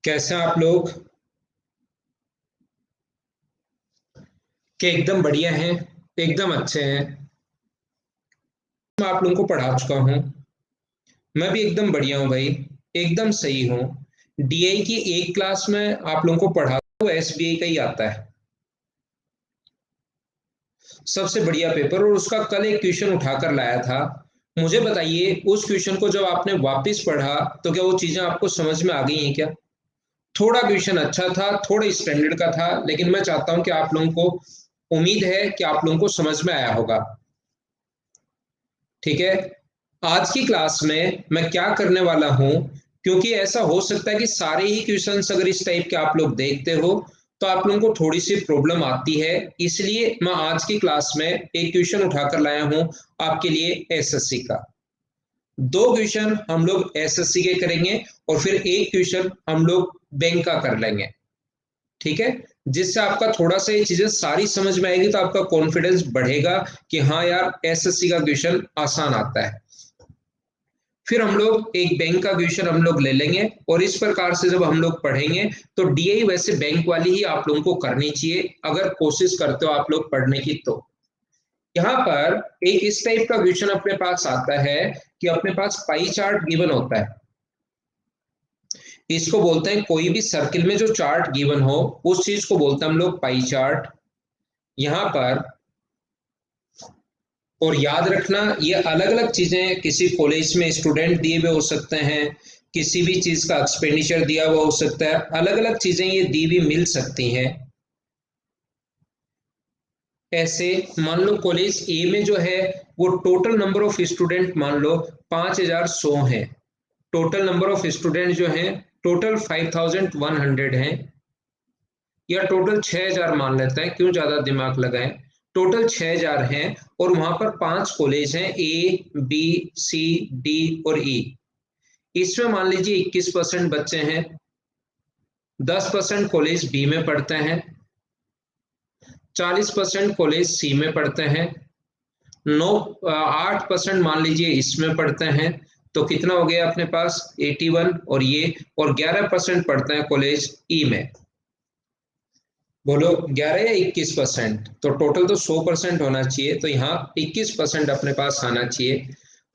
कैसे हैं आप लोग? के एकदम बढ़िया हैं। एकदम अच्छे हैं। मैं आप लोगों को पढ़ा चुका हूँ। मैं भी एकदम बढ़िया हूँ भाई। एकदम सही हूँ। डीआई की एक क्लास में आप लोगों को पढ़ा वो एसबीआई का ही आता है। सबसे बढ़िया पेपर, और उसका कल एक क्वेश्चन उठाकर लाया था। मुझे बताइए, उस क्वेश्चन को जब आपने वापस पढ़ा तो क्या वो चीजें आपको समझ में आ गई हैं क्या? थोड़ा क्वेश्चन अच्छा था, थोड़ा स्टैंडर्ड का था, लेकिन मैं चाहता हूं कि आप लोगों को उम्मीद है कि आप लोगों को समझ में आया होगा। ठीक है। आज की क्लास में मैं क्या करने वाला हूं, क्योंकि ऐसा हो सकता है कि सारे ही क्वेश्चंस अगर इस टाइप के आप लोग देखते हो तो आप लोगों को थोड़ी सी प्रॉब्लम आती है। इसलिए मैं आज की क्लास में एक क्वेश्चन उठाकर लाया हूं आपके लिए एसएससी का। दो क्वेश्चन हम लोग एसएससी के करेंगे और फिर एक क्वेश्चन हम लोग बैंक का कर लेंगे। ठीक है। जिससे आपका थोड़ा सा ये चीजें सारी समझ में आएगी तो आपका कॉन्फिडेंस बढ़ेगा कि हाँ यार, एसएससी का क्वेश्चन आसान आता है। फिर हम लोग एक बैंक का क्वेश्चन हम लोग ले लेंगे, और इस प्रकार से जब हम लोग पढ़ेंगे तो डीआई वैसे बैंक वाली ही आप लोगों को करनी चाहिए, अगर कोशिश करते हो आप लोग पढ़ने की तो। यहाँ पर एक इस टाइप का क्वेश्चन अपने पास आता है कि अपने पास पाई चार्ट गिवन होता है। इसको बोलते हैं, कोई भी सर्किल में जो चार्ट गिवन हो उस चीज को बोलते हैं हम लोग पाई चार्ट। यहाँ पर, और याद रखना, ये अलग अलग चीजें किसी कॉलेज में स्टूडेंट दिए हुए हो सकते हैं, किसी भी चीज का एक्सपेंडिचर दिया हुआ हो सकता है, अलग अलग चीजें ये दी हुई मिल सकती हैं। ऐसे मान लो कॉलेज ए में जो है वो टोटल नंबर ऑफ स्टूडेंट मान लो 5100 है। टोटल नंबर ऑफ स्टूडेंट जो है टोटल 5100 है, या टोटल 6000 मान लेते हैं, क्यों ज्यादा दिमाग लगाएं। टोटल 6000 हैं, और वहां पर 5 कॉलेज हैं, ए बी सी डी और ई। इसमें मान लीजिए 21% बच्चे हैं। 10% कॉलेज बी में पढ़ते हैं। 40% कॉलेज सी में पढ़ते हैं। 8% मान लीजिए इसमें पढ़ते हैं। तो कितना हो गया अपने पास? 81। और ये, और 11% पढ़ते हैं कॉलेज ई में। बोलो 11 या 21%? तो टोटल तो 100% होना चाहिए, तो यहाँ 21% अपने पास आना चाहिए।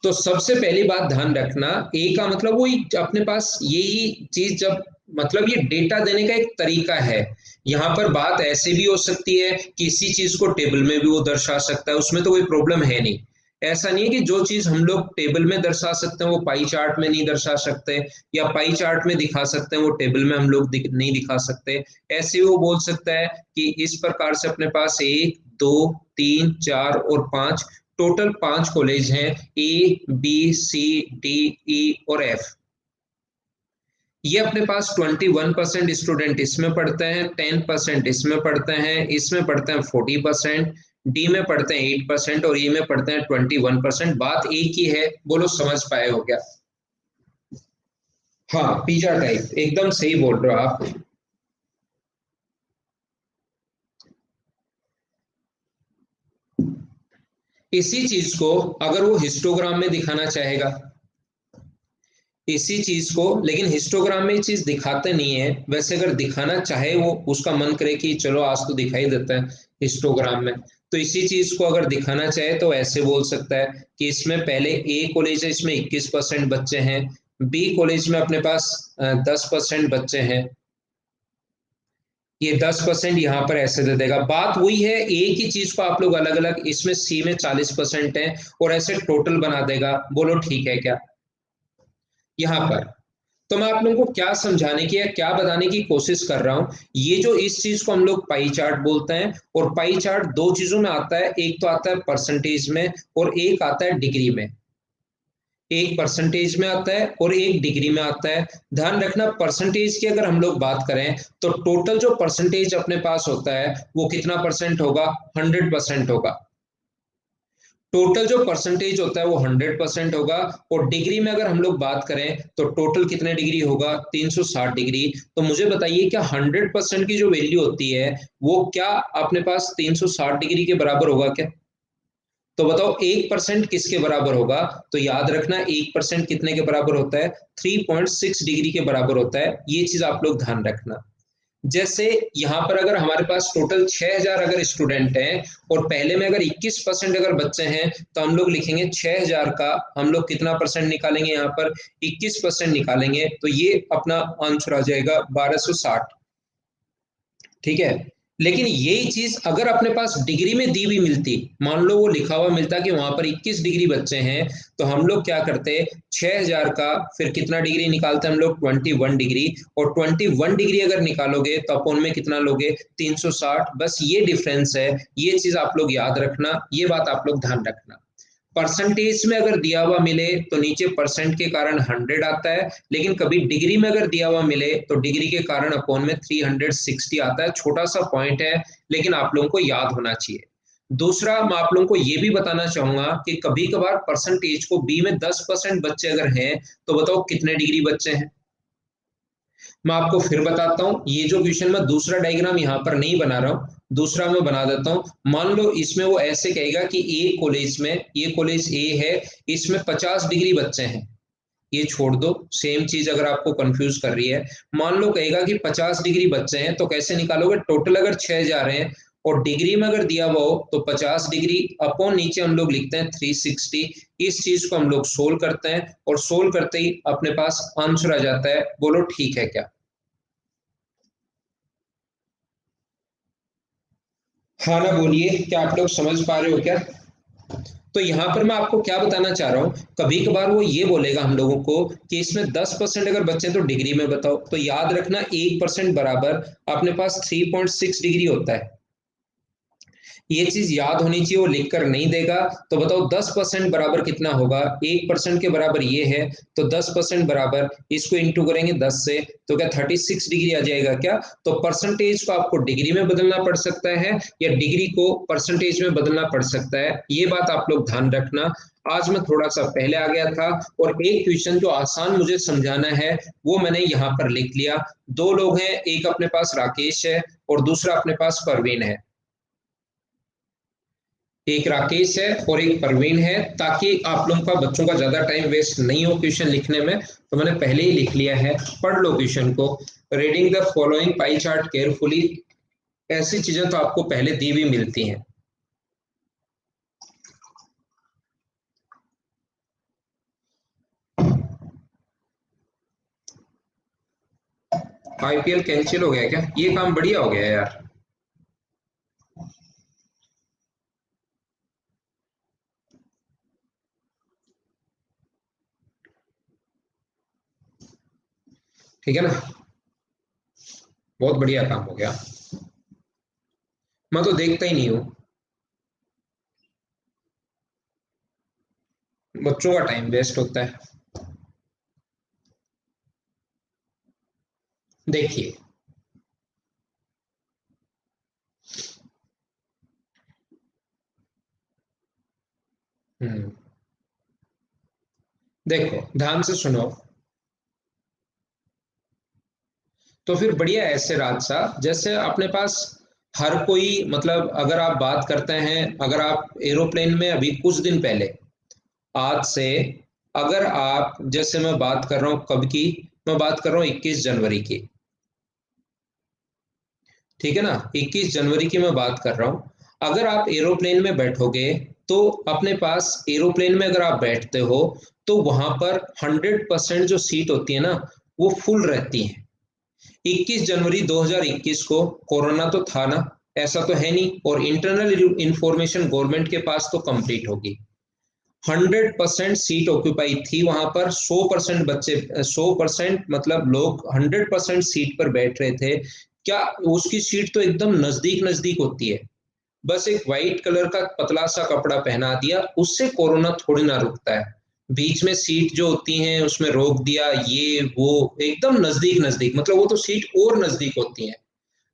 तो सबसे पहली बात ध्यान रखना, ए का मतलब वही अपने पास यही चीज, जब मतलब ये डेटा देने का एक तरीका है। यहाँ पर बात ऐसे भी हो सकती है कि इसी चीज को टेबल में भी वो दर्शा सकता है, उसमें तो कोई प्रॉब्लम है नहीं। ऐसा नहीं है कि जो चीज हम लोग टेबल में दर्शा सकते हैं वो पाई चार्ट में नहीं दर्शा सकते, या पाई चार्ट में दिखा सकते हैं वो टेबल में हम लोग नहीं दिखा सकते। ऐसे वो बोल सकता है कि इस प्रकार से अपने पास 1 2 3 4 और 5, टोटल 5 कॉलेज हैं, A B C D E और एफ। ये अपने पास 21% स्टूडेंट इसमें पढ़ते हैं, 10% इसमें पढ़ते हैं, इसमें पढ़ते हैं 40%, डी में पढ़ते हैं 8% और ई में पढ़ते हैं 21%। बात एक ही है, बोलो समझ पाए हो क्या? हाँ, पिज्जा टाइप, एकदम सही बोल रहे हो आप। इसी चीज को अगर वो हिस्टोग्राम में दिखाना चाहेगा, इसी चीज को, लेकिन हिस्टोग्राम में ये चीज दिखाते नहीं है। वैसे अगर दिखाना चाहे, वो उसका मन करे कि चलो आज तो दिखाई देता है हिस्टोग्राम में, तो इसी चीज को अगर दिखाना चाहे तो ऐसे बोल सकता है कि इसमें पहले ए कॉलेज है, इसमें 21% बच्चे हैं। बी कॉलेज में अपने पास 10% बच्चे हैं। ये 10% यहाँ पर ऐसे दे देगा। बात वही है, एक ही चीज को आप लोग अलग अलग, इसमें सी में 40% है और ऐसे टोटल बना देगा। बोलो ठीक है क्या? यहाँ पर तो मैं आप लोगों को क्या समझाने की या क्या बताने की कोशिश कर रहा हूं, ये जो इस चीज को हम लोग पाई चार्ट बोलते हैं। और पाई चार्ट दो चीजों में आता है, एक तो आता है परसेंटेज में और एक आता है डिग्री में। एक परसेंटेज में आता है और एक डिग्री में आता है। ध्यान रखना, परसेंटेज की अगर हम लोग बात करें तो टोटल जो परसेंटेज अपने पास होता है वो कितना परसेंट होगा? 100% होगा। टोटल जो परसेंटेज होता है वो 100% होगा। और डिग्री में अगर हम लोग बात करें तो टोटल कितने डिग्री होगा? 360 डिग्री। तो मुझे बताइए, क्या 100% की जो वैल्यू होती है वो क्या अपने पास 360 डिग्री के बराबर होगा क्या? तो बताओ 1% किसके बराबर होगा? तो याद रखना 1% कितने के बराबर होता है? 3.6 डिग्री के बराबर होता है। ये चीज आप लोग ध्यान रखना। जैसे यहाँ पर अगर हमारे पास टोटल 6000 अगर स्टूडेंट हैं और पहले में अगर 21% अगर बच्चे हैं, तो हम लोग लिखेंगे 6000 का हम लोग कितना परसेंट निकालेंगे? यहाँ पर 21% निकालेंगे, तो ये अपना आंसर आ जाएगा 1260। ठीक है। लेकिन यही चीज अगर अपने पास डिग्री में दी हुई मिलती, मान लो वो लिखा हुआ मिलता कि वहां पर 21 डिग्री बच्चे हैं, तो हम लोग क्या करते? 6000 का फिर कितना डिग्री निकालते हम लोग? 21 डिग्री। और 21 डिग्री अगर निकालोगे तो अपन में कितना लोगे? 360। बस ये डिफरेंस है, ये चीज आप लोग याद रखना, ये बात आप लोग ध्यान रखना। परसेंटेज में अगर दिया हुआ मिले तो नीचे परसेंट के कारण 100 आता है, लेकिन कभी डिग्री में अगर दिया हुआ मिले तो डिग्री के कारण अपॉन में 360 आता है। छोटा सा पॉइंट है, लेकिन आप लोगों को याद होना चाहिए। दूसरा, मैं आप लोगों को यह भी बताना चाहूंगा कि कभी कभार परसेंटेज को बी में 10% बच्चे अगर हैं, तो बताओ कितने डिग्री बच्चे हैं? मैं आपको फिर बताता हूँ। ये जो क्वेश्चन मैं दूसरा डायग्राम यहाँ पर नहीं बना रहा हूँ, दूसरा मैं बना देता हूँ। मान लो इसमें वो ऐसे कहेगा कि ए कॉलेज में, ये कॉलेज ए है, इसमें 50 डिग्री बच्चे हैं। ये छोड़ दो, सेम चीज अगर आपको कंफ्यूज कर रही है, मान लो कहेगा कि 50 डिग्री बच्चे हैं, तो कैसे निकालोगे? टोटल अगर 6 जा रहे हैं और डिग्री में अगर दिया हुआ हो तो 50 डिग्री अपॉन नीचे हम लोग लिखते हैं 360। इस चीज को हम लोग सोल्व करते हैं और सोल्व करते ही अपने पास आंसर आ जाता है। बोलो ठीक है क्या? हाँ ना बोलिए, क्या आप लोग समझ पा रहे हो क्या? तो यहाँ पर मैं आपको क्या बताना चाह रहा हूँ, कभी कभार वो ये बोलेगा हम लोगों को कि इसमें 10% अगर बच्चे हैं तो डिग्री में बताओ, तो याद रखना 1% बराबर अपने पास 3.6 डिग्री होता है। ये चीज याद होनी चाहिए, वो लिख कर नहीं देगा। तो बताओ 10% बराबर कितना होगा? 1% के बराबर ये है, तो 10% बराबर इसको इंटू करेंगे 10 से, तो क्या 36 डिग्री आ जाएगा क्या? तो परसेंटेज को आपको डिग्री में बदलना पड़ सकता है या डिग्री को परसेंटेज में बदलना पड़ सकता है, ये बात आप लोग ध्यान रखना। आज मैं थोड़ा सा पहले आ गया था और एक क्वेश्चन जो आसान मुझे समझाना है वो मैंने यहाँ पर लिख लिया। दो लोग हैं, एक अपने पास राकेश है और दूसरा अपने पास परवीन है। एक राकेश है और एक परवीन है। ताकि आप लोगों का, बच्चों का ज्यादा टाइम वेस्ट नहीं हो क्वेश्चन लिखने में, तो मैंने पहले ही लिख लिया है। पढ़ लो क्वेश्चन को। Reading the following pie chart carefully. ऐसी चीजें तो आपको पहले दी भी मिलती हैं। आईपीएल कैंसिल हो गया क्या? ये काम बढ़िया हो गया यार। ठीक है ना? बहुत बढ़िया काम हो गया। मैं तो देखता ही नहीं हूँ। बच्चों का टाइम वेस्ट होता है। देखिए, हम्म, देखो ध्यान से सुनो। तो फिर बढ़िया है ऐसे राजसा, जैसे अपने पास हर कोई, मतलब अगर आप बात करते हैं, अगर आप एरोप्लेन में अभी कुछ दिन पहले, आज से, अगर आप, जैसे मैं बात कर रहा हूँ कब की, मैं बात कर रहा हूँ 21 जनवरी की। ठीक है ना? 21 जनवरी की मैं बात कर रहा हूँ। अगर आप एरोप्लेन में बैठोगे तो अपने पास एरोप्लेन में अगर आप बैठते हो तो वहां पर 100% जो सीट होती है ना, वो फुल रहती है। 21 जनवरी 2021 को कोरोना तो था ना, ऐसा तो है नहीं, और इंटरनल इंफॉर्मेशन गवर्नमेंट के पास तो कंप्लीट होगी। 100% सीट ऑक्यूपाई थी वहां पर, 100% बच्चे, 100% मतलब लोग 100% सीट पर बैठ रहे थे। क्या उसकी सीट तो एकदम नजदीक नजदीक होती है, बस एक व्हाइट कलर का पतला सा कपड़ा पहना दिया, उससे कोरोना थोड़ी ना रुकता है। बीच में सीट जो होती हैं उसमें रोक दिया, ये वो एकदम नजदीक नजदीक, मतलब वो तो सीट और नजदीक होती है।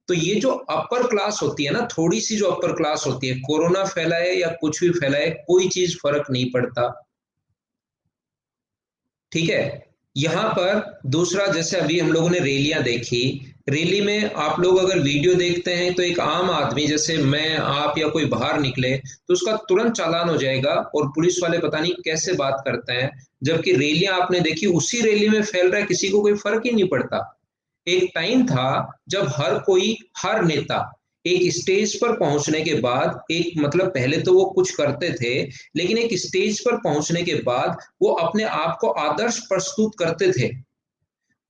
तो ये जो अपर क्लास होती है ना, थोड़ी सी जो अपर क्लास होती है, कोरोना फैलाए या कुछ भी फैलाए कोई चीज फर्क नहीं पड़ता। ठीक है। यहाँ पर दूसरा, जैसे अभी हम लोगों ने रैलियां देखी, रैली में आप लोग अगर वीडियो देखते हैं तो एक आम आदमी जैसे मैं आप या कोई बाहर निकले तो उसका तुरंत चालान हो जाएगा और पुलिस वाले पता नहीं कैसे बात करते हैं, जबकि रैलियां आपने देखी उसी रैली में फैल रहा है, किसी को कोई फर्क ही नहीं पड़ता। एक टाइम था जब हर कोई, हर नेता एक स्टेज पर पहुंचने के बाद एक मतलब पहले तो वो कुछ करते थे, लेकिन एक स्टेज पर पहुंचने के बाद वो अपने आप को आदर्श प्रस्तुत करते थे।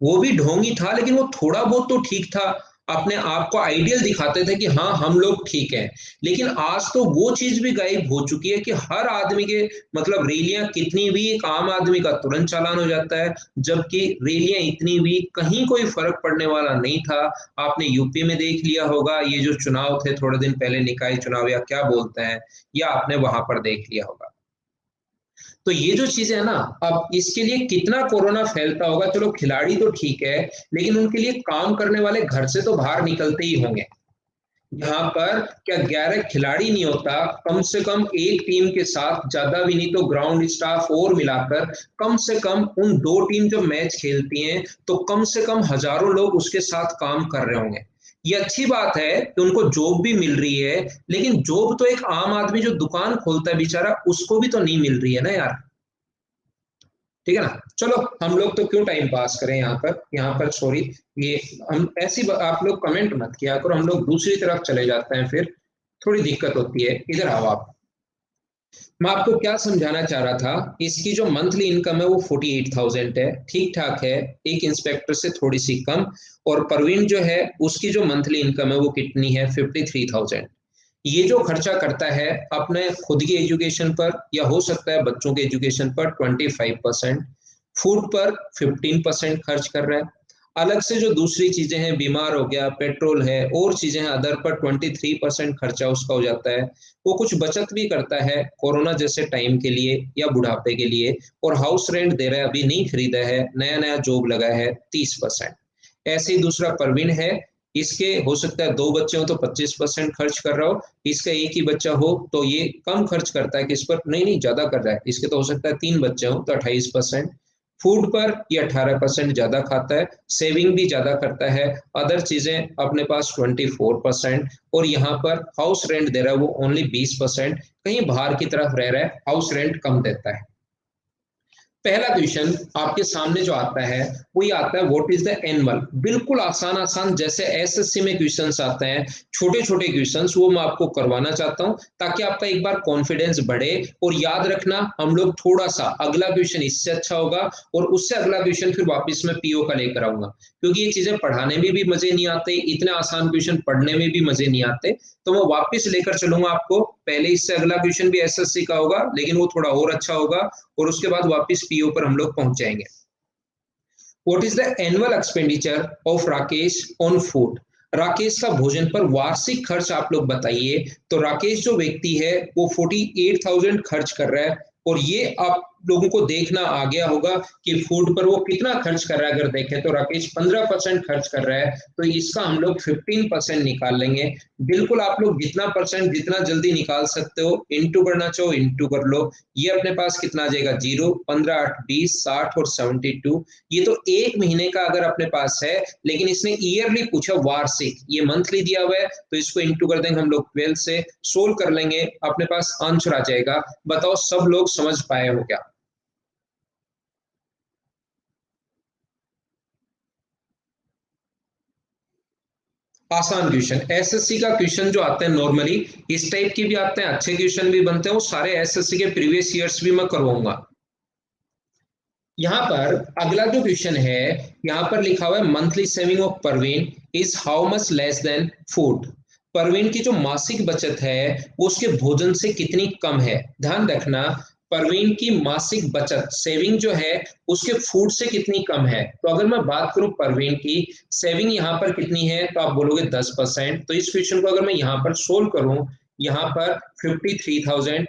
वो भी ढोंगी था लेकिन वो थोड़ा बहुत तो ठीक था, अपने आप को आइडियल दिखाते थे कि हाँ हम लोग ठीक हैं। लेकिन आज तो वो चीज भी गायब हो चुकी है कि हर आदमी के मतलब रैलियां कितनी भी एक आम आदमी का तुरंत चालान हो जाता है, जबकि रैलियां इतनी भी कहीं कोई फर्क पड़ने वाला नहीं था। आपने यूपी में देख लिया होगा, ये जो चुनाव थे थोड़े दिन पहले, निकाय चुनाव या क्या बोलते हैं, या आपने वहां पर देख लिया होगा। तो ये जो चीजें है ना, अब इसके लिए कितना कोरोना फैलता होगा, चलो खिलाड़ी तो ठीक है, लेकिन उनके लिए काम करने वाले घर से तो बाहर निकलते ही होंगे। यहाँ पर क्या 11 खिलाड़ी नहीं होता, कम से कम एक टीम के साथ, ज्यादा भी नहीं तो ग्राउंड स्टाफ और मिलाकर कम से कम उन दो टीम जो मैच खेलती हैं तो कम से कम हजारों लोग उसके साथ काम कर रहे होंगे। ये अच्छी बात है कि उनको जॉब भी मिल रही है, लेकिन जॉब तो एक आम आदमी जो दुकान खोलता है बेचारा, उसको भी तो नहीं मिल रही है ना यार। ठीक है ना, चलो हम लोग तो क्यों टाइम पास करें यहाँ पर सॉरी, ये हम ऐसी आप लोग कमेंट मत किया करो, हम लोग दूसरी तरफ चले जाते हैं, फिर थोड़ी दिक्कत होती है। इधर आओ आप। मैं आपको क्या समझाना चाह रहा था, इसकी जो मंथली इनकम है वो 48,000 है, ठीक ठाक है, एक इंस्पेक्टर से थोड़ी सी कम। और प्रवीण जो है उसकी जो मंथली इनकम है वो कितनी है, 53,000। ये जो खर्चा करता है अपने खुद की एजुकेशन पर या हो सकता है बच्चों के एजुकेशन पर 25%, फूड पर 15% खर्च कर रहा है, अलग से जो दूसरी चीजें हैं, बीमार हो गया, पेट्रोल है और चीजें हैं अदर पर 23% खर्चा उसका हो जाता है। वो कुछ बचत भी करता है कोरोना जैसे टाइम के लिए या बुढ़ापे के लिए, और हाउस रेंट दे रहा है, अभी नहीं खरीदा है, नया नया जॉब लगा है, 30%। ऐसे ही दूसरा परवीन है, इसके हो सकता है दो बच्चे हो तो 25% खर्च कर रहा हो, इसका एक ही बच्चा हो तो ये कम खर्च करता है, किस पर, नहीं नहीं ज्यादा कर रहा है, इसके तो हो सकता है तीन बच्चे हो तो 28%। फूड पर ये 18% ज्यादा खाता है, सेविंग भी ज्यादा करता है, अदर चीजें अपने पास 24%, और यहाँ पर हाउस रेंट दे रहा है वो ओनली 20%, कहीं बाहर की तरफ रह रहा है, हाउस रेंट कम देता है। पहला क्वेश्चन आपके सामने जो आता है वो ये आता है, व्हाट इज द एनुअल। बिल्कुल आसान आसान, जैसे एसएससी में क्वेश्चंस आते हैं, छोटे छोटे क्वेश्चंस, वो मैं आपको करवाना चाहता हूं ताकि आपका एक बार कॉन्फिडेंस बढ़े। और याद रखना, हम लोग थोड़ा सा अगला क्वेश्चन इससे अच्छा होगा और उससे अगला क्वेश्चन फिर वापस में पीओ का लेकर आऊंगा, क्योंकि ये चीजें पढ़ाने में भी मजे नहीं आते, इतने आसान क्वेश्चन पढ़ने में भी मजे नहीं आते। तो मैं वापस लेकर चलूंगा आपको, पहले इससे अगला क्वेश्चन भी एसएससी का होगा लेकिन वो थोड़ा और अच्छा होगा, और उसके बाद वापस पीओ पर हम लोग पहुंच जाएंगे। What is the annual expenditure of Rakesh on food. Rakesh का भोजन पर वार्षिक खर्च आप लोग बताइए। तो राकेश जो व्यक्ति है वो 48,000 खर्च कर रहा है, और ये आप लोगों को देखना आ गया होगा कि फूड पर वो कितना खर्च कर रहा है। अगर देखें तो राकेश 15% खर्च कर रहा है, तो इसका हम लोग 15% निकाल लेंगे। बिल्कुल आप लोग जितना परसेंट जितना जल्दी निकाल सकते हो, इंटू करना चाहो इंटू कर लो। ये अपने पास कितना आ जाएगा, 0, 15, 8, 20, 60 और 72। ये तो एक महीने का अगर अपने पास है, लेकिन इसने ईयरली पूछा, वार्षिक, ये मंथली दिया हुआ है तो इसको इंटू कर देंगे हम लोग 12 से, सोल्व कर लेंगे, अपने पास आंसर आ जाएगा। बताओ सब लोग समझ पाए हो क्या। आसान क्वेश्चन, एसएससी का क्वेश्चन जो आते हैं नॉर्मली इस टाइप के भी आते हैं, अच्छे क्वेश्चन भी बनते हैं, वो सारे एसएससी के प्रीवियस ईयर्स भी मैं करवाऊंगा। यहाँ पर अगला जो क्वेश्चन है, यहाँ पर लिखा हुआ है, monthly saving of Parveen is how much less than food. Parveen की जो मासिक बचत है वो उसके भोजन से कितनी कम है। ध्यान रखना, परवीन की मासिक बचत सेविंग जो है उसके फूड से कितनी कम है। तो अगर मैं बात करूं परवीन की सेविंग यहाँ पर कितनी है, तो आप बोलोगे 10%। तो इस क्वेश्चन को अगर मैं यहाँ पर सोल्व करूं, यहाँ पर 53,000,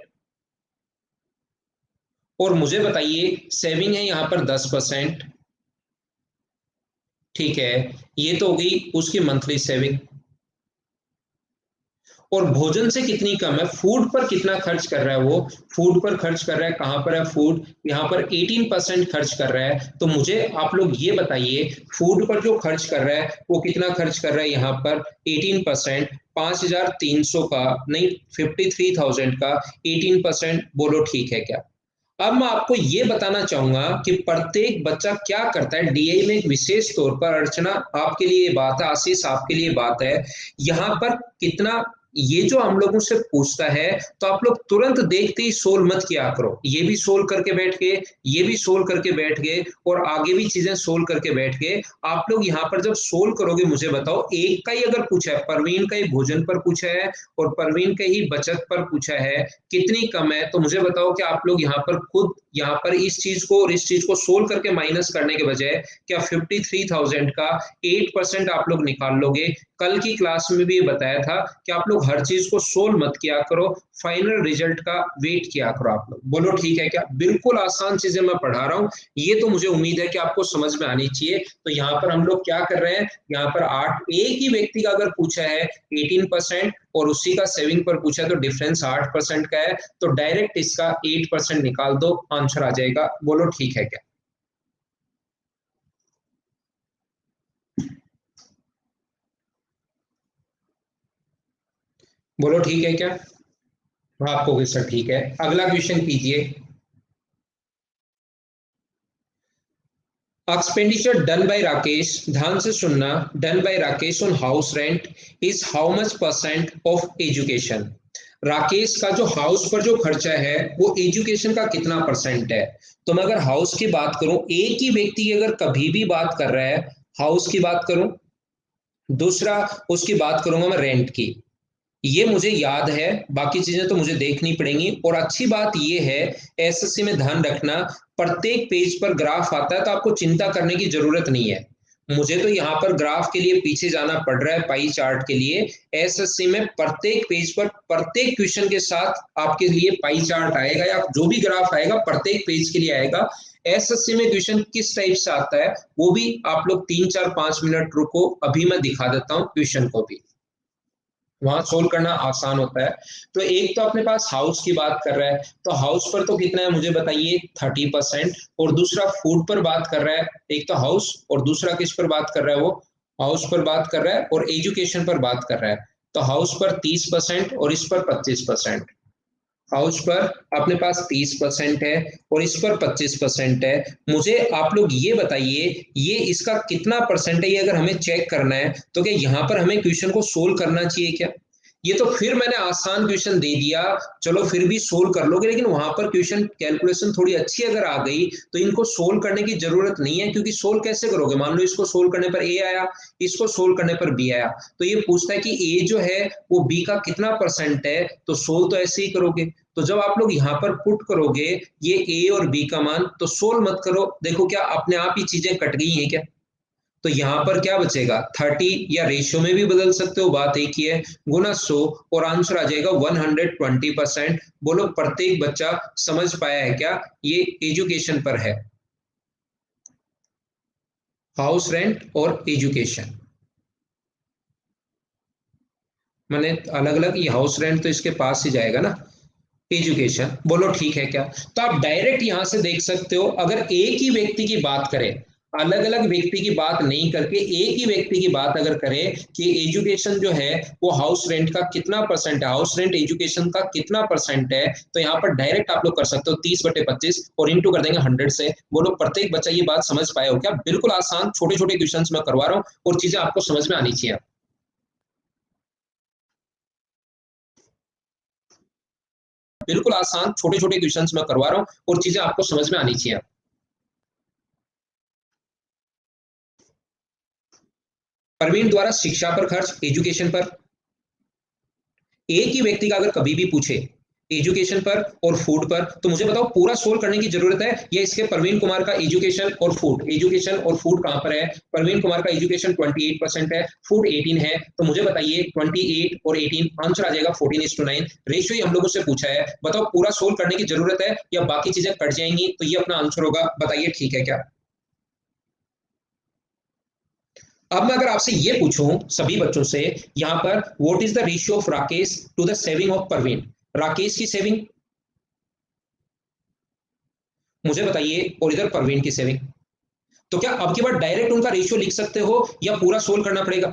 और मुझे बताइए सेविंग है यहाँ पर 10%। ठीक है, ये तो होगी उसकी मंथली सेविंग। और भोजन से कितनी कम है, फूड पर कितना खर्च कर रहा है वो, फूड पर खर्च कर रहा है, कहां पर है फूड, यहाँ पर 18% खर्च कर रहा है। तो मुझे आप लोग ये बताइए फूड पर जो खर्च कर रहा है वो कितना खर्च कर रहा है, यहाँ पर 18%, 5,300 का नहीं, 53,000 का 18%, बोलो ठीक है क्या। अब मैं आपको ये बताना चाहूंगा कि प्रत्येक बच्चा क्या करता है डीआई में, एक विशेष तौर पर अर्चना आपके लिए ये बात है, आशीष आपके लिए बात है, यहाँ पर कितना ये जो हम लोगों से पूछता है तो आप लोग तुरंत देखते ही सोल्व मत किया करो, ये भी सोल्व करके बैठ गए, ये भी सोल्व करके बैठ गए और आगे भी चीजें सोल्व करके बैठ गए। आप लोग यहाँ पर जब सोल्व करोगे मुझे बताओ, एक का ही अगर पूछा है, परवीन का ही भोजन पर पूछा है और परवीन का ही बचत पर पूछा है, कितनी कम है, तो मुझे बताओ कि आप लोग यहाँ पर खुद यहाँ पर इस चीज को और इस चीज को सोल्व करके माइनस करने के बजाय क्या 53,000 का 8% आप लोग निकाल लोगे। कल की क्लास में भी ये बताया था कि आप लोग हर चीज को सोल्व मत किया करो, फाइनल रिजल्ट का वेट किया करो आप लोग, बोलो ठीक है क्या। बिल्कुल आसान चीजें मैं पढ़ा रहा हूँ, ये तो मुझे उम्मीद है कि आपको समझ में आनी चाहिए। तो यहाँ पर हम लोग क्या कर रहे हैं, यहाँ पर 8, एक ही व्यक्ति का अगर पूछा है 18% और उसी का सेविंग पर पूछा है तो डिफरेंस 8% का है, तो डायरेक्ट इसका 8% निकाल दो, आंसर आ जाएगा, बोलो ठीक है क्या। बोलो ठीक है क्या, आपको क्वेश्चन ठीक है, अगला क्वेश्चन कीजिए। एक्सपेंडिचर डन बाय राकेश, ध्यान से सुनना, done by Rakesh on house rent is how much percent of education. Rakesh का जो हाउस पर जो खर्चा है वो एजुकेशन का कितना परसेंट है। तो मैं अगर हाउस की बात करूं, एक ही व्यक्ति की अगर कभी भी बात कर रहा है, हाउस की बात करूं, दूसरा उसकी बात करूंगा मैं रेंट की, ये मुझे याद है, बाकी चीजें तो मुझे देखनी पड़ेंगी। और अच्छी बात ये है, एसएससी में ध्यान रखना, प्रत्येक पेज पर ग्राफ आता है तो आपको चिंता करने की जरूरत नहीं है। मुझे तो यहाँ पर ग्राफ के लिए पीछे जाना पड़ रहा है, पाई चार्ट के लिए। एसएससी में प्रत्येक पेज पर प्रत्येक क्वेश्चन के साथ आपके लिए पाई चार्ट आएगा या जो भी ग्राफ आएगा प्रत्येक पेज के लिए आएगा। एसएससी में क्वेश्चन किस टाइप से आता है वो भी आप लोग 3 4 5 मिनट रुको, अभी मैं दिखा देता हूँ क्वेश्चन को भी, वहां सोल्व करना आसान होता है। तो एक तो अपने पास हाउस की बात कर रहा है, तो हाउस पर तो कितना है मुझे बताइए, 30%। और दूसरा फूड पर बात कर रहा है, एक तो हाउस और दूसरा किस पर बात कर रहा है, वो हाउस पर बात कर रहा है और एजुकेशन पर बात कर रहा है। तो हाउस पर 30% और इस पर 25%। हाउस पर अपने पास 30% है और इस पर 25% है। मुझे आप लोग ये बताइए ये इसका कितना परसेंट है, ये अगर हमें चेक करना है तो क्या यहाँ पर हमें क्वेश्चन को सोल्व करना चाहिए क्या। ये तो फिर मैंने आसान क्वेश्चन दे दिया, चलो फिर भी सोल्व कर लोगे, लेकिन वहां पर क्वेश्चन कैलकुलेशन थोड़ी अच्छी अगर आ गई तो इनको सोल्व करने की जरूरत नहीं है, क्योंकि सोल्व कैसे करोगे, मान लो इसको सोल्व करने पर ए आया, इसको सोल्व करने पर बी आया, तो ये पूछता है कि ए जो है वो बी का कितना परसेंट है, तो सोल्व तो ऐसे ही करोगे। तो जब आप लोग यहाँ पर पुट करोगे ये ए और बी का मान, तो सोल्व मत करो, देखो क्या अपने आप ही चीजें कट गई हैं क्या। तो यहाँ पर क्या बचेगा 30, या रेशियो में भी बदल सकते हो, बात एक ही है, गुना 100, और आंसर आ जाएगा 120%। बोलो प्रत्येक बच्चा समझ पाया है क्या, ये एजुकेशन पर है, हाउस रेंट और एजुकेशन, मैंने अलग अलग, ये हाउस रेंट तो इसके पास ही जाएगा ना, एजुकेशन, बोलो ठीक है क्या। तो आप डायरेक्ट यहां से देख सकते हो, अगर एक ही व्यक्ति की बात करें, अलग अलग व्यक्ति की बात नहीं करके एक ही व्यक्ति की बात अगर करें कि एजुकेशन जो है वो हाउस रेंट का कितना परसेंट है, हाउस रेंट एजुकेशन का कितना परसेंट है, तो यहाँ पर डायरेक्ट आप लोग कर सकते हो 30/25 और इंटू कर देंगे 100 से। बोलो प्रत्येक बच्चा ये बात समझ पाया हो क्या, बिल्कुल आसान छोटे छोटे क्वेश्चन मैं करवा रहा हूँ और चीजें आपको समझ में आनी चाहिए। बिल्कुल आसान छोटे छोटे क्वेश्चन मैं करवा रहा हूँ और चीजें आपको समझ में आनी चाहिए। प्रवीण द्वारा शिक्षा पर खर्च, एजुकेशन पर, एक ही व्यक्ति का अगर कभी भी पूछे एजुकेशन पर और फूड पर, तो मुझे बताओ पूरा सोल्व करने की जरूरत है या इसके प्रवीण कुमार का एजुकेशन और फूड, एजुकेशन और फूड कहां पर है, प्रवीण कुमार का एजुकेशन 28% है, फूड 18 है, तो मुझे बताइए 28 और 18 आंसर आ जाएगा 14:9, रेशियो ही हम लोगों से पूछा है, बताओ पूरा सोल्व करने की जरूरत है या बाकी चीजें कट जाएंगी, तो ये अपना आंसर होगा, बताइए ठीक है क्या। अब मैं अगर आपसे ये पूछूं सभी बच्चों से, यहां पर what is the ratio of Rakesh to the saving of Parveen, Rakesh की सेविंग मुझे बताइए और इधर परवीन की सेविंग, तो क्या अब की बार डायरेक्ट उनका रेशियो लिख सकते हो या पूरा सोल्व करना पड़ेगा?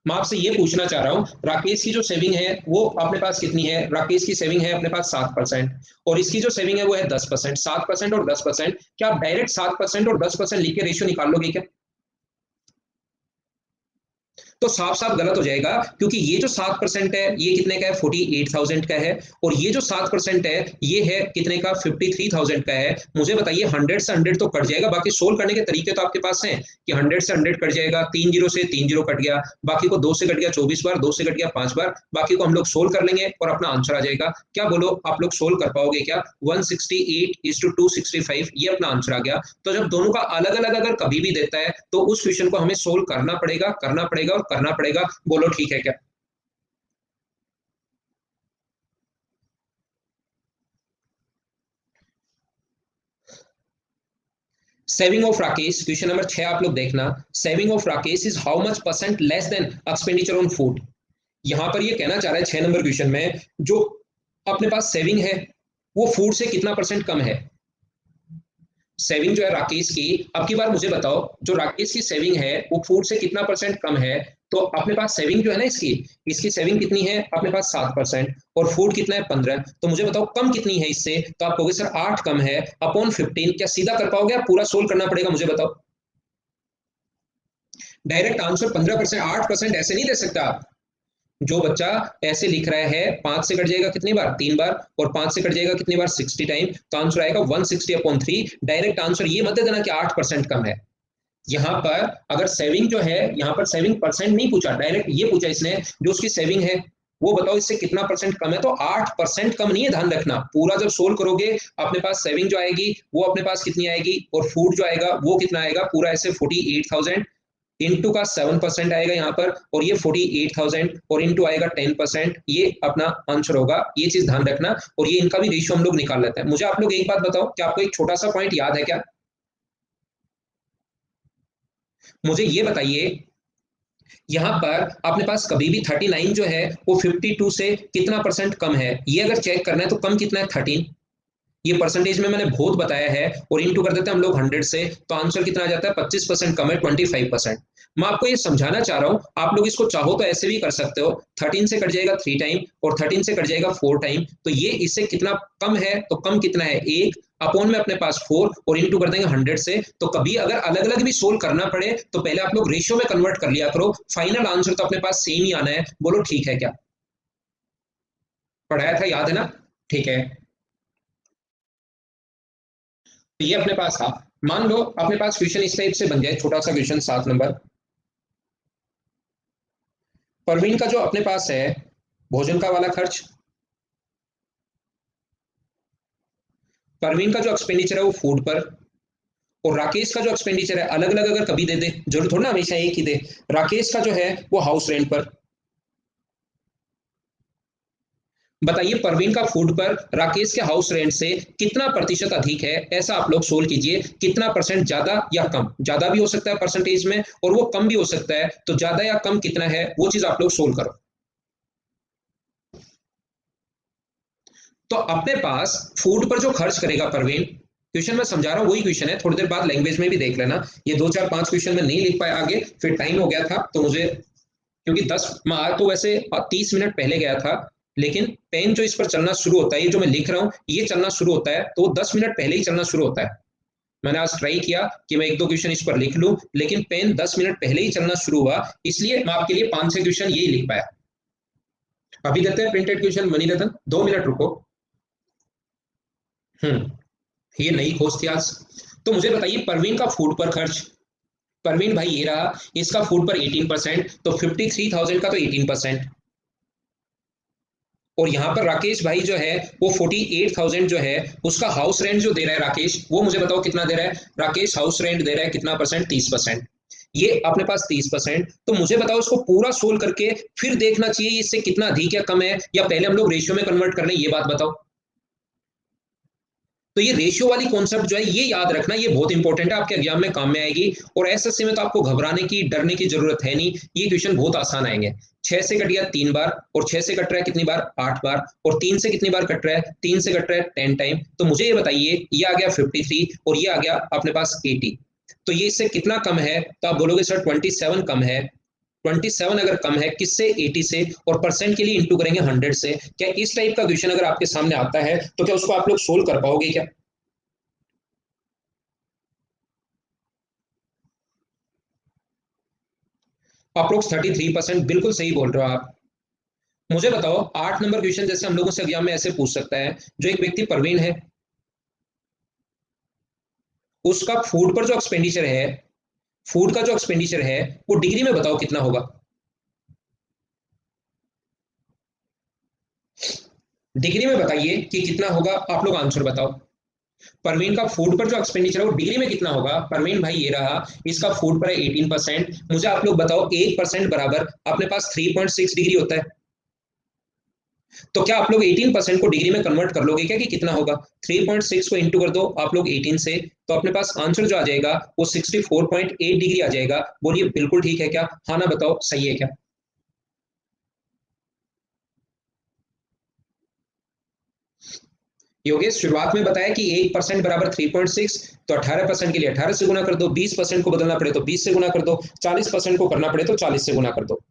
मैं आपसे ये पूछना चाह रहा हूं, राकेश की जो सेविंग है वो अपने पास कितनी है? राकेश की सेविंग है अपने पास 7%, और इसकी जो सेविंग है वो है 10%। 7% और 10%, क्या आप डायरेक्ट 7% और 10% लिख के रेशियो निकाल लोगे क्या? तो साफ साफ गलत हो जाएगा, क्योंकि ये जो 7% है ये कितने का है? 48,000 का है, और ये जो 7% है ये है कितने का? 53,000 का है। मुझे बताइए 100 से 100 तो कट जाएगा, बाकी सोल्व करने के तरीके तो आपके पास हैं कि 100 से 100 कट जाएगा, 3 जीरो से 3 जीरो कट गया, बाकी को 2 से कट गया 24 बार, 2 से कट गया 5 बार, बाकी को हम लोग सोल्व कर लेंगे और अपना आंसर आ जाएगा। क्या बोलो, आप लोग सोल्व कर पाओगे क्या? 168:265 ये अपना आंसर आ गया। तो जब दोनों का अलग अलग अगर कभी भी देता है तो उस क्वेश्चन को हमें सोल्व करना पड़ेगा, करना पड़ेगा और करना पड़ेगा। बोलो ठीक है क्या? Saving of Rakesh, question number 6 आप लोग देखना। Saving of Rakesh is how much percent less than expenditure on food. यहां पर ये कहना चाह रहा है 6 नंबर क्वेश्चन में, जो अपने पास सेविंग है वो फूड से कितना परसेंट कम है। सेविंग जो है राकेश की, अब की बार मुझे बताओ जो राकेश की सेविंग है वो फूड से कितना परसेंट कम है। तो अपने पास सेविंग जो है ना इसकी, इसकी सेविंग कितनी है अपने पास? 7%, और फूड कितना है? 15। तो मुझे बताओ कम कितनी है इससे? तो आप कहोगे सर 8 कम है अपॉन 15। क्या सीधा कर पाओगे? आप पूरा सोल्व करना पड़ेगा, मुझे बताओ। डायरेक्ट आंसर 15%, 8% ऐसे नहीं दे सकता आप। जो बच्चा ऐसे लिख रहा है 5 से कट जाएगा कितनी बार? 3 बार, और 5 से कट जाएगा कितनी बार? 60 टाइम, तो आंसर आएगा 160/3। डायरेक्ट आंसर ये मत दे देना कि 8% कम है। यहाँ पर अगर सेविंग जो है, यहाँ पर सेविंग परसेंट नहीं पूछा, डायरेक्ट ये पूछा इसने जो उसकी सेविंग है वो बताओ इससे कितना परसेंट कम है। तो 8% कम नहीं है, ध्यान रखना। पूरा जब सोल्व करोगे अपने पास सेविंग जो आएगी वो अपने पास कितनी आएगी, और फूड जो आएगा वो कितना आएगा? पूरा ऐसे 48,000 इंटू का 7% आएगा यहाँ पर, और ये 48,000 और इंटू आएगा 10%, ये अपना आंसर होगा। ये चीज ध्यान रखना, और ये इनका भी रेशियो हम लोग निकाल लेते हैं। मुझे आप लोग एक बात बताओ, क्या आपको एक छोटा सा पॉइंट याद है क्या? मुझे ये बताइए, यहाँ पर अपने पास कभी भी 39 जो है वो 52 से कितना परसेंट कम है, ये अगर चेक करना है तो कम कितना है? 13। ये परसेंटेज में मैंने बहुत बताया है, और इनटू कर देते हैं हम लोग 100 से, तो आंसर कितना आ जाता है? 25% कम है, 25%। मैं आपको ये समझाना चाह रहा हूं, आप लोग इसको चाहो तो ऐसे भी कर सकते हो। 13 से कट जाएगा 3 टाइम, और 13 से कट जाएगा 4 टाइम, तो ये इससे कितना कम है? तो कम कितना है? 1 अपॉन में अपने पास 4, और इंटू कर देंगे 100 से। तो कभी अगर अलग अलग भी सोल्व करना पड़े तो पहले आप लोग रेशियो में कन्वर्ट कर लिया करो, फाइनल आंसर तो अपने पास सेम ही आना है। बोलो ठीक है क्या? पढ़ाया था, याद है ना? ठीक है। तो ये अपने पास था। मान लो अपने पास क्वेश्चन इस टाइप से बन जाए, छोटा सा क्वेश्चन 7 नंबर। परवीन का जो अपने पास है भोजन का वाला खर्च, परवीन का जो एक्सपेंडिचर है वो फूड पर, और राकेश का जो एक्सपेंडिचर है अलग अलग अगर कभी दे दे, जरूर थोड़ा ना हमेशा एक ही दे। राकेश का जो है वो हाउस रेंट पर। बताइए परवीन का फूड पर राकेश के हाउस रेंट से कितना प्रतिशत अधिक है, ऐसा आप लोग सोल्व कीजिए। कितना परसेंट ज्यादा या कम? ज्यादा भी हो सकता है परसेंटेज में, और वो कम भी हो सकता है, तो ज्यादा या कम कितना है वो चीज आप लोग सोल्व करो। तो अपने पास फूड पर जो खर्च करेगा परवीन, क्वेश्चन मैं समझा रहा हूँ वही क्वेश्चन है, थोड़ी देर बाद लैंग्वेज में भी देख लेना। ये 2 4 5 क्वेश्चन में नहीं लिख पाया आगे, फिर टाइम हो गया था तो मुझे, क्योंकि 10 मैं आ तो वैसे 30 मिनट पहले गया था, लेकिन पेन जो इस पर चलना शुरू होता है, ये जो मैं लिख रहा हूँ ये चलना शुरू होता है तो 10 मिनट पहले ही चलना शुरू होता है। मैंने आज ट्राई किया कि मैं 1 2 क्वेश्चन इस पर लिख लूं, लेकिन पेन 10 मिनट पहले ही चलना शुरू हुआ, इसलिए मैं आपके लिए 5 6 क्वेश्चन यही लिख पाया। अभी देते हैं प्रिंटेड क्वेश्चन, मनीरत्न 2 मिनट रुको। ये नई खोज थी आज। तो मुझे बताइए परवीन का फूड पर खर्च, परवीन भाई ये रहा, इसका फूड पर 18%, तो 53,000 का तो 18%, और यहाँ पर राकेश भाई जो है वो 48,000 जो है उसका हाउस रेंट जो दे रहा है राकेश, वो मुझे बताओ कितना दे रहा है? राकेश हाउस रेंट दे रहा है कितना परसेंट? 30%। ये अपने पास 30%, तो मुझे बताओ इसको पूरा सोल्व करके फिर देखना चाहिए इससे कितना अधिक या कम है, या पहले हम लोग रेशियो में कन्वर्ट कर लें, ये बात बताओ। तो ये रेशियो वाली कॉन्सेप्ट जो है ये याद रखना, ये बहुत इंपॉर्टेंट है, आपके एग्जाम में काम में आएगी। और एसएससी में तो आपको घबराने की डरने की जरूरत है नहीं, ये क्वेश्चन बहुत आसान आएंगे। 6 से कट गया 3 बार, और 6 से कट रहा है कितनी बार, 8 बार, और 3 से कितनी बार कट रहा है, 3 से कट रहा है 10 टाइम। तो मुझे ये बताइए, ये आ गया 53 और ये आ गया अपने पास 80, तो ये इससे कितना कम है? तो आप बोलोगे सर 27 कम है। 27 अगर कम है किससे? 80 से, और परसेंट के लिए इंटू करेंगे 100 से। क्या इस टाइप का क्वेश्चन अगर आपके सामने आता है तो क्या उसको आप लोग सोल्व कर पाओगे क्या? अप्रोक्स 33%, बिल्कुल सही बोल रहे हो आप। मुझे बताओ 8 नंबर क्वेश्चन जैसे हम लोगों से एग्जाम में ऐसे पूछ सकता है, जो एक व्यक्ति प्रवीण है, उसका फूड पर जो एक्सपेंडिचर है, फूड का जो एक्सपेंडिचर है वो डिग्री में बताओ कितना होगा? डिग्री में बताइए कि कितना होगा, आप लोग आंसर बताओ। परवीन का फूड पर जो एक्सपेंडिचर है वो डिग्री में कितना होगा? परवीन भाई ये रहा, इसका फूड पर है 18%। मुझे आप लोग बताओ 1% बराबर अपने पास 3.6 डिग्री होता है। तो क्या आप लोग 18% को डिग्री में कन्वर्ट कर लोगे क्या, कि कितना होगा? 3.6 को इंटू कर दो आप लोग 18 से, तो अपने पास आंसर जो आ जाएगा वो 64.8 डिग्री आ जाएगा। बोलिए बिल्कुल ठीक है क्या? हाँ ना बताओ, सही है क्या? योगेश शुरुआत में बताया कि 1% बराबर 3.6, तो 18% के लिए 18 से गुना कर दो, 20% को बदलना पड़े तो 20 से गुना कर दो, 40% को करना पड़े तो 40 से गुना कर दो।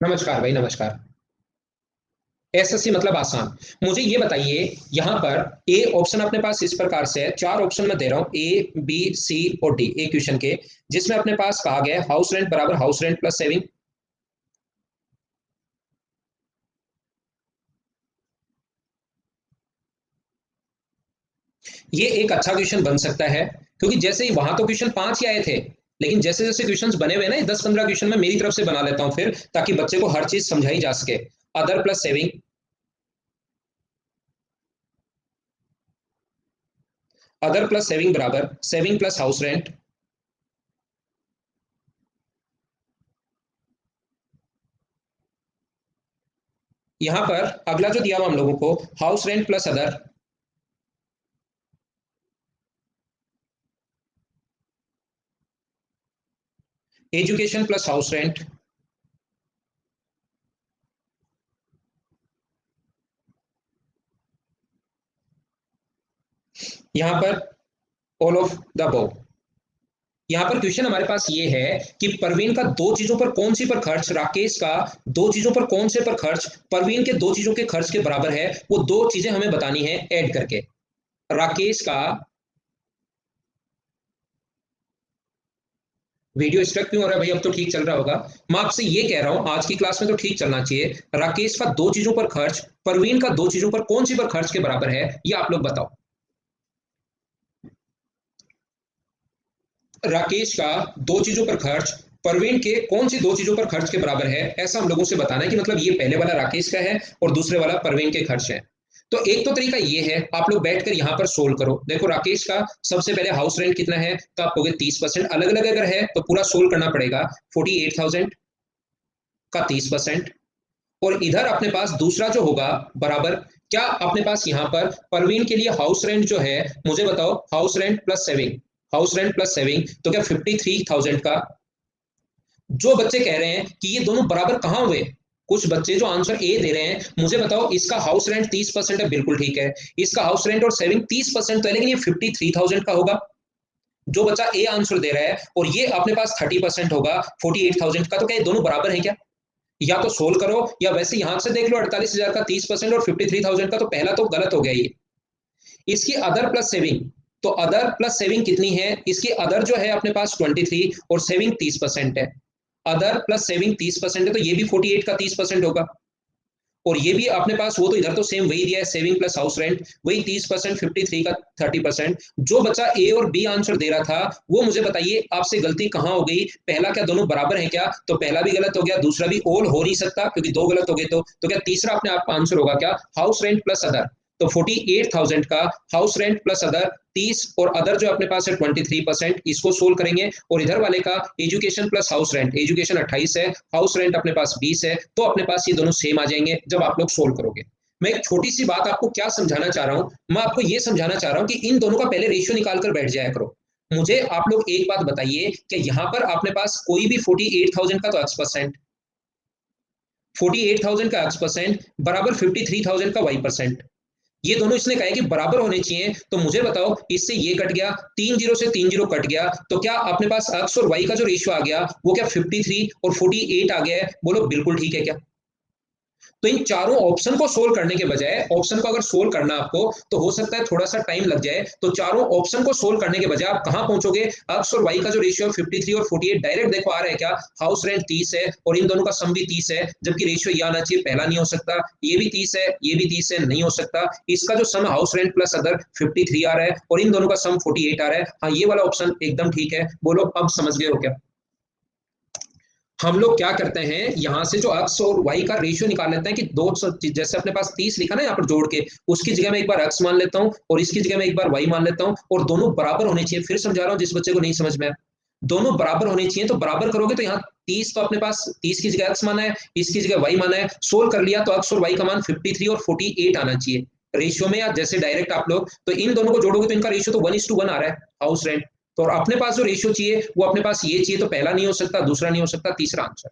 नमस्कार भाई, नमस्कार। एसएससी मतलब आसान। मुझे ये बताइए, यहाँ पर ए ऑप्शन अपने पास इस प्रकार से है, 4 ऑप्शन में दे रहा हूँ, ए बी सी और डी, ए क्वेश्चन के, जिसमें अपने पास कहा गया है हाउस रेंट बराबर हाउस रेंट प्लस सेविंग। ये एक अच्छा क्वेश्चन बन सकता है, क्योंकि जैसे ही वहां तो क्वेश्चन 5 ही आए थे, लेकिन जैसे जैसे क्वेश्चन बने हुए ना, 10-15 क्वेश्चन में मेरी तरफ से बना लेता हूं फिर, ताकि बच्चे को हर चीज समझाई जा सके। Other plus saving, other plus saving बराबर सेविंग प्लस हाउस रेंट। यहां पर अगला जो दिया हुआ हम लोगों को, house rent plus other, education plus house rent. यहां पर ऑल ऑफ द अबव। यहां पर क्वेश्चन हमारे पास ये है कि परवीन का दो चीजों पर कौन सी पर खर्च, राकेश का दो चीजों पर कौन से पर खर्च, परवीन के दो चीजों के खर्च के बराबर है, वो दो चीजें हमें बतानी है ऐड करके। राकेश का, वीडियो स्टक क्यों हो रहा है भाई? अब तो ठीक चल रहा होगा। मैं आपसे ये कह रहा हूं आज की क्लास में तो ठीक चलना चाहिए। राकेश का दो चीजों पर खर्च, परवीन का दो चीजों पर कौन सी पर खर्च के बराबर है, ये आप लोग बताओ। राकेश का दो चीजों पर खर्च परवीन के कौन सी दो चीजों पर खर्च के बराबर है, ऐसा हम लोगों से बताना है, कि मतलब ये पहले वाला राकेश का है और दूसरे वाला परवीन के खर्च है। तो एक तो तरीका ये है, आप लोग बैठकर यहां पर सोल्व करो। देखो राकेश का सबसे पहले हाउस रेंट कितना है, तो आप कहोगे 30%, अलग अलग अगर है तो पूरा सोल्व करना पड़ेगा। 48,000 का 30%, और इधर अपने पास दूसरा जो होगा बराबर, क्या अपने पास यहां पर परवीन के लिए हाउस रेंट जो है, मुझे बताओ house rent plus saving, house rent plus saving, तो क्या 53,000 का। जो बच्चे कह रहे हैं कि ये दोनों बराबर कहां हुए, कुछ बच्चे जो आंसर ए दे रहे हैं, मुझे बताओ इसका हाउस रेंट 30% है, बिल्कुल ठीक है, इसका हाउस रेंट और सेविंग 30% तो है, लेकिन ये 53,000 का होगा। जो बच्चा ए आंसर दे रहा है और ये अपने पास 30% होगा 48,000 का, तो क्या ये दोनों बराबर है क्या? या तो सोल्व करो, या वैसे यहां से देख लो, 48,000 का 30% और 53,000 का, तो पहला तो गलत हो गया ये। इसकी अदर प्लस सेविंग, तो अदर प्लस सेविंग कितनी है, इसकी अदर जो है अपने पास 23 और सेविंग 30% है। अदर प्लस सेविंग 30% है, तो ये भी 48 का 30% होगा। और ये भी अपने पास, वो तो इधर तो सेम वही दिया है, सेविंग प्लस हाउस रेंट, वही 30%, 53 का 30%। जो बच्चा ए और बी आंसर दे रहा था, वो मुझे बताइए आपसे गलती कहाँ हो गई? पहला क्या दोनों बराबर है क्या? तो पहला भी गलत हो गया, दूसरा भी ऑल हो नहीं सकता क्योंकि दो गलत हो गए। तो क्या तीसरा अपने आप आंसर होगा क्या? House rent plus other. तो 48,000 का हाउस रेंट प्लस अदर 30, और अदर जो अपने पास है 23%, इसको सोल्व करेंगे। और इधर वाले का education plus house rent, education 28 है, हाउस रेंट अपने पास 20 है, तो अपने पास ये दोनों सेम आ जाएंगे जब आप लोग सोल्व करोगे। मैं एक छोटी सी बात आपको क्या समझाना चाह रहा हूं, मैं आपको ये समझाना चाह रहा हूं कि इन दोनों का पहले रेशियो निकाल कर बैठ जाया करो। मुझे आप लोग एक बात बताइए कि यहां पर अपने पास कोई भी 48,000 का तो एक्स परसेंट, 48,000 का एक्स परसेंट बराबर 53,000 का वाई परसेंट, ये दोनों इसने कहा है कि बराबर होने चाहिए। तो मुझे बताओ, इससे ये कट गया, 3 जीरो से 3 जीरो कट गया, तो क्या अपने पास एक्स और वाई का जो रेशियो आ गया वो क्या 53 और 48 आ गया है? बोलो बिल्कुल ठीक है क्या? तो इन चारों ऑप्शन को सोल्व करने के बजाय, ऑप्शन को अगर सोल्व करना आपको तो हो सकता है थोड़ा सा टाइम लग जाए, तो चारों ऑप्शन को सोल्व करने के बजाय आप कहां पहुंचोगे? एक्स और वाई का जो रेशियो 53 और 48 डायरेक्ट देखो आ रहा है क्या? हाउस रेंट 30 है और इन दोनों का सम भी 30 है, जबकि रेशियो ये आना चाहिए, पहला नहीं हो सकता, ये भी 30 है, ये भी 30 है, नहीं हो सकता। इसका जो सम हाउस रेंट प्लस अदर 53 आ रहा है और इन दोनों का सम 48 आ रहा है। हाँ, ये वाला ऑप्शन एकदम ठीक है। बोलो अब समझ गए हो क्या? हम लोग क्या करते हैं, यहां से जो एक्स और वाई का रेशियो निकाल लेते हैं कि दो, जैसे अपने पास 30 लिखा ना यहाँ पर जोड़ के, उसकी जगह में एक बार एक्स मान लेता हूँ और इसकी जगह में एक बार वाई मान लेता हूँ, और दोनों बराबर होने चाहिए। फिर समझा रहा हूँ जिस बच्चे को नहीं समझ में, दोनों बराबर होने चाहिए। तो बराबर करोगे तो यहाँ 30, तो अपने पास 30 की जगह एक्स माना है, इसकी जगह वाई माना है, सोल्व कर लिया तो एक्स और वाई का मान 53 और 48 आना चाहिए रेशियो में। या जैसे डायरेक्ट आप लोग तो इन दोनों को जोड़ोगे तो इनका रेशियो तो 1:1 आ रहा है, हाउस रेंट। तो अपने पास जो रेशियो चाहिए वो अपने पास ये चाहिए, तो पहला नहीं हो सकता, दूसरा नहीं हो सकता, तीसरा आंसर।